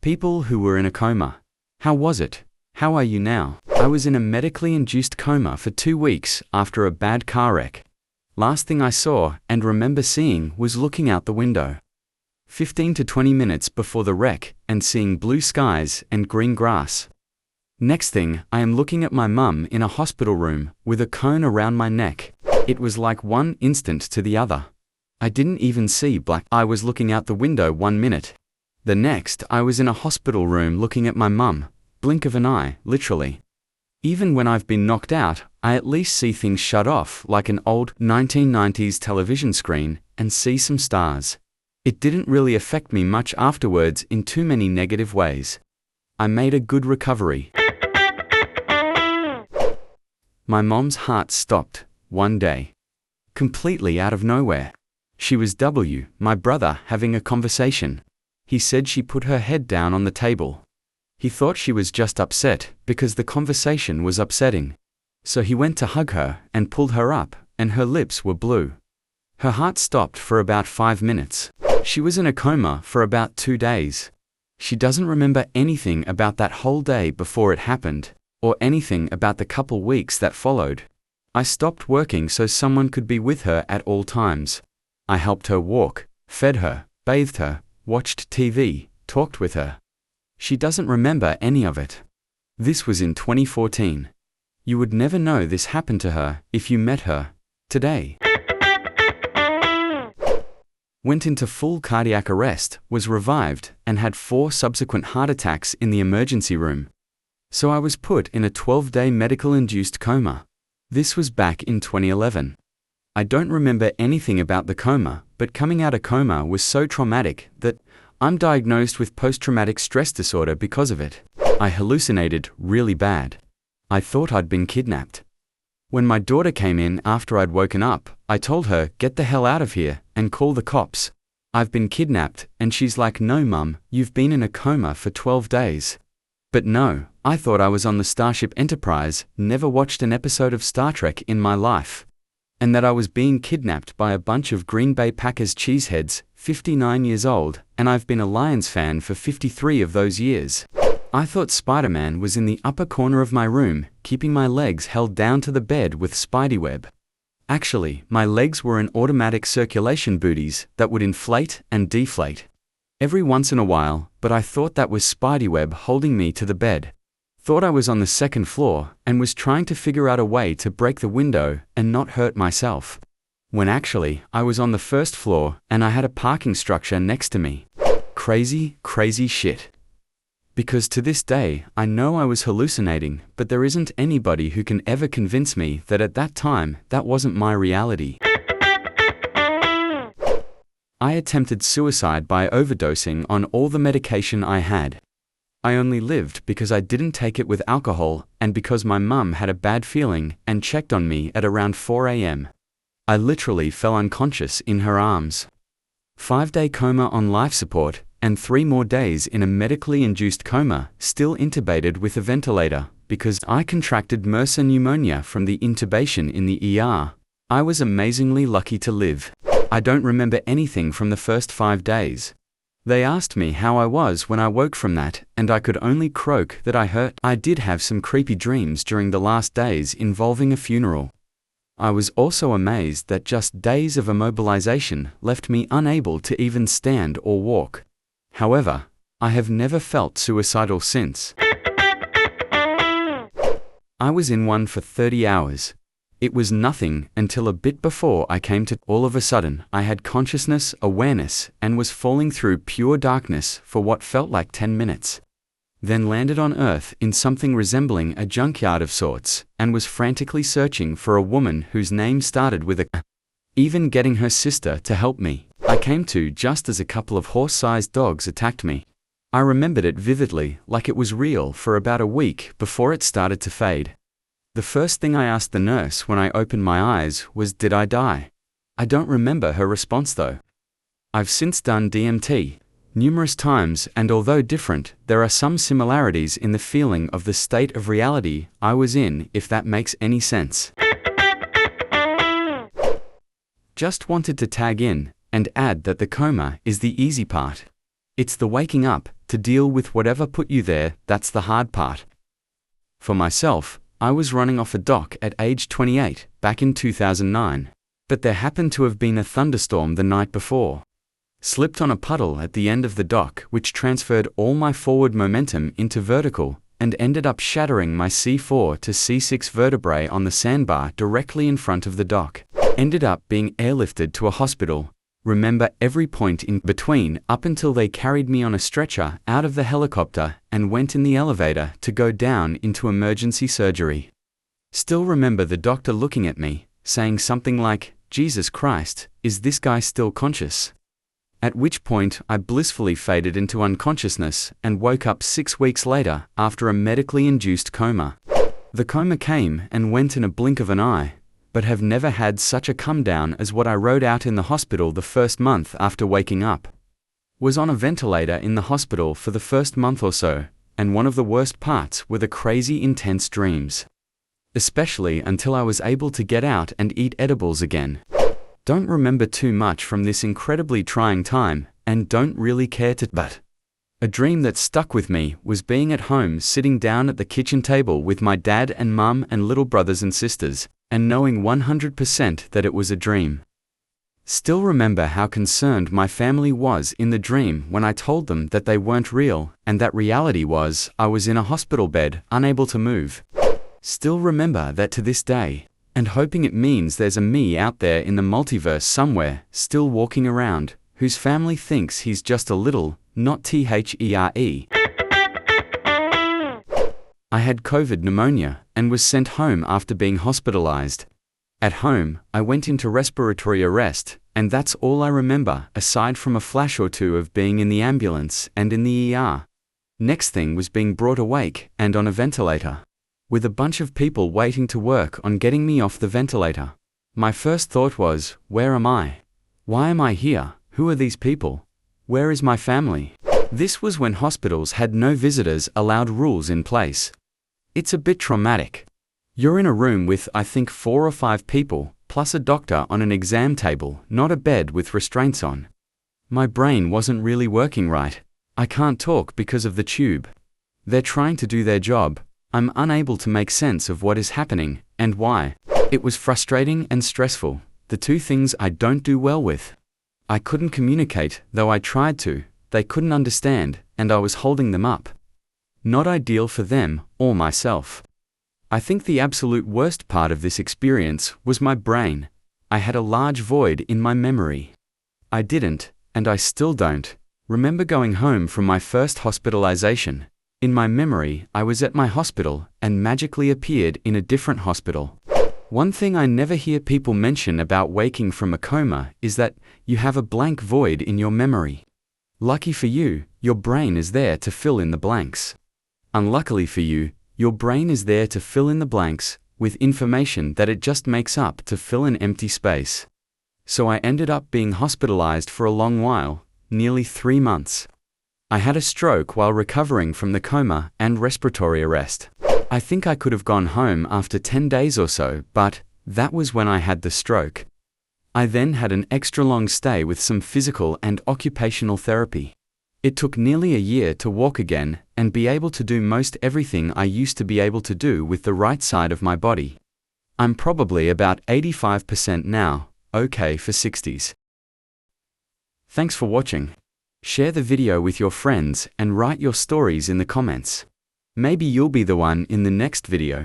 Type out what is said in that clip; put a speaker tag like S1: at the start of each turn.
S1: People who were in a coma. How was it? How are you now? I was in a medically induced coma for 2 weeks after a bad car wreck. Last thing I saw and remember seeing was looking out the window. 15 to 20 minutes before the wreck and seeing blue skies and green grass. Next thing, I am looking at my mum in a hospital room with a cone around my neck. It was like one instant to the other. I didn't even see black. I was looking out the window 1 minute. The next, I was in a hospital room looking at my mum. Blink of an eye, literally. Even when I've been knocked out, I at least see things shut off like an old 1990s television screen and see some stars. It didn't really affect me much afterwards in too many negative ways. I made a good recovery. My mom's heart stopped, one day. Completely out of nowhere. She was my brother, having a conversation. He said she put her head down on the table. He thought she was just upset because the conversation was upsetting. So he went to hug her and pulled her up, and her lips were blue. Her heart stopped for about 5 minutes. She was in a coma for about 2 days. She doesn't remember anything about that whole day before it happened, or anything about the couple weeks that followed. I stopped working so someone could be with her at all times. I helped her walk, fed her, bathed her, watched TV, talked with her. She doesn't remember any of it. This was in 2014. You would never know this happened to her if you met her today. Went into full cardiac arrest, was revived, and had 4 subsequent heart attacks in the emergency room. So I was put in a 12-day medical-induced coma. This was back in 2011. I don't remember anything about the coma, but coming out of coma was so traumatic that I'm diagnosed with post-traumatic stress disorder because of it. I hallucinated really bad. I thought I'd been kidnapped. When my daughter came in after I'd woken up, I told her, "Get the hell out of here and call the cops. I've been kidnapped," and she's like, "No, Mum, you've been in a coma for 12 days. But no, I thought I was on the Starship Enterprise, never watched an episode of Star Trek in my life. And that I was being kidnapped by a bunch of Green Bay Packers cheeseheads, 59 years old, and I've been a Lions fan for 53 of those years. I thought Spider-Man was in the upper corner of my room, keeping my legs held down to the bed with spidey-web. Actually, my legs were in automatic circulation booties that would inflate and deflate every once in a while, but I thought that was spidey-web holding me to the bed. Thought I was on the 2nd floor and was trying to figure out a way to break the window and not hurt myself. When actually, I was on the 1st floor and I had a parking structure next to me. Crazy, crazy shit. Because to this day, I know I was hallucinating, but there isn't anybody who can ever convince me that at that time, that wasn't my reality. I attempted suicide by overdosing on all the medication I had. I only lived because I didn't take it with alcohol and because my mum had a bad feeling and checked on me at around 4 a.m. I literally fell unconscious in her arms. 5-day coma on life support and 3 more days in a medically induced coma, still intubated with a ventilator, because I contracted MRSA pneumonia from the intubation in the ER. I was amazingly lucky to live. I don't remember anything from the first 5 days. They asked me how I was when I woke from that, and I could only croak that I hurt. I did have some creepy dreams during the last days involving a funeral. I was also amazed that just days of immobilization left me unable to even stand or walk. However, I have never felt suicidal since. I was in one for 30 hours. It was nothing until a bit before I came to. All of a sudden, I had consciousness, awareness, and was falling through pure darkness for what felt like 10 minutes. Then landed on Earth in something resembling a junkyard of sorts, and was frantically searching for a woman whose name started with a. Even getting her sister to help me. I came to just as a couple of horse-sized dogs attacked me. I remembered it vividly, like it was real, for about a week before it started to fade. The first thing I asked the nurse when I opened my eyes was, "Did I die?" I don't remember her response though. I've since done DMT numerous times, and although different, there are some similarities in the feeling of the state of reality I was in, if that makes any sense. Just wanted to tag in and add that the coma is the easy part. It's the waking up to deal with whatever put you there that's the hard part. For myself, I was running off a dock at age 28 back in 2009, but there happened to have been a thunderstorm the night before. Slipped on a puddle at the end of the dock, which transferred all my forward momentum into vertical and ended up shattering my C4 to C6 vertebrae on the sandbar directly in front of the dock. Ended up being airlifted to a hospital. Remember every point in between up until they carried me on a stretcher out of the helicopter and went in the elevator to go down into emergency surgery. Still remember the doctor looking at me, saying something like, "Jesus Christ, is this guy still conscious?" At which point I blissfully faded into unconsciousness and woke up 6 weeks later after a medically induced coma. The coma came and went in a blink of an eye, but have never had such a come down as what I rode out in the hospital the first month after waking up. Was on a ventilator in the hospital for the first month or so, and one of the worst parts were the crazy intense dreams. Especially until I was able to get out and eat edibles again. Don't remember too much from this incredibly trying time, and don't really care to, but a dream that stuck with me was being at home sitting down at the kitchen table with my dad and mum and little brothers and sisters, and knowing 100% that it was a dream. Still remember how concerned my family was in the dream when I told them that they weren't real, and that reality was I was in a hospital bed, unable to move. Still remember that to this day, and hoping it means there's a me out there in the multiverse somewhere, still walking around, whose family thinks he's just a little, not THERE. I had COVID pneumonia and was sent home after being hospitalized. At home, I went into respiratory arrest, and that's all I remember aside from a flash or two of being in the ambulance and in the ER. Next thing was being brought awake and on a ventilator, with a bunch of people waiting to work on getting me off the ventilator. My first thought was, where am I? Why am I here? Who are these people? Where is my family? This was when hospitals had no visitors allowed rules in place. It's a bit traumatic. You're in a room with, I think, 4 or 5 people, plus a doctor on an exam table, not a bed with restraints on. My brain wasn't really working right. I can't talk because of the tube. They're trying to do their job. I'm unable to make sense of what is happening, and why. It was frustrating and stressful, the two things I don't do well with. I couldn't communicate, though I tried to, they couldn't understand, and I was holding them up. Not ideal for them, or myself. I think the absolute worst part of this experience was my brain. I had a large void in my memory. I didn't, and I still don't, remember going home from my first hospitalization. In my memory, I was at my hospital and magically appeared in a different hospital. One thing I never hear people mention about waking from a coma is that you have a blank void in your memory. Lucky for you, your brain is there to fill in the blanks. Unluckily for you, your brain is there to fill in the blanks with information that it just makes up to fill an empty space. So I ended up being hospitalized for a long while, nearly 3 months. I had a stroke while recovering from the coma and respiratory arrest. I think I could have gone home after 10 days or so, but that was when I had the stroke. I then had an extra long stay with some physical and occupational therapy. It took nearly a year to walk again and be able to do most everything I used to be able to do with the right side of my body. I'm probably about 85% now, okay for 60s. Thanks for watching. Share the video with your friends and write your stories in the comments. Maybe you'll be the one in the next video.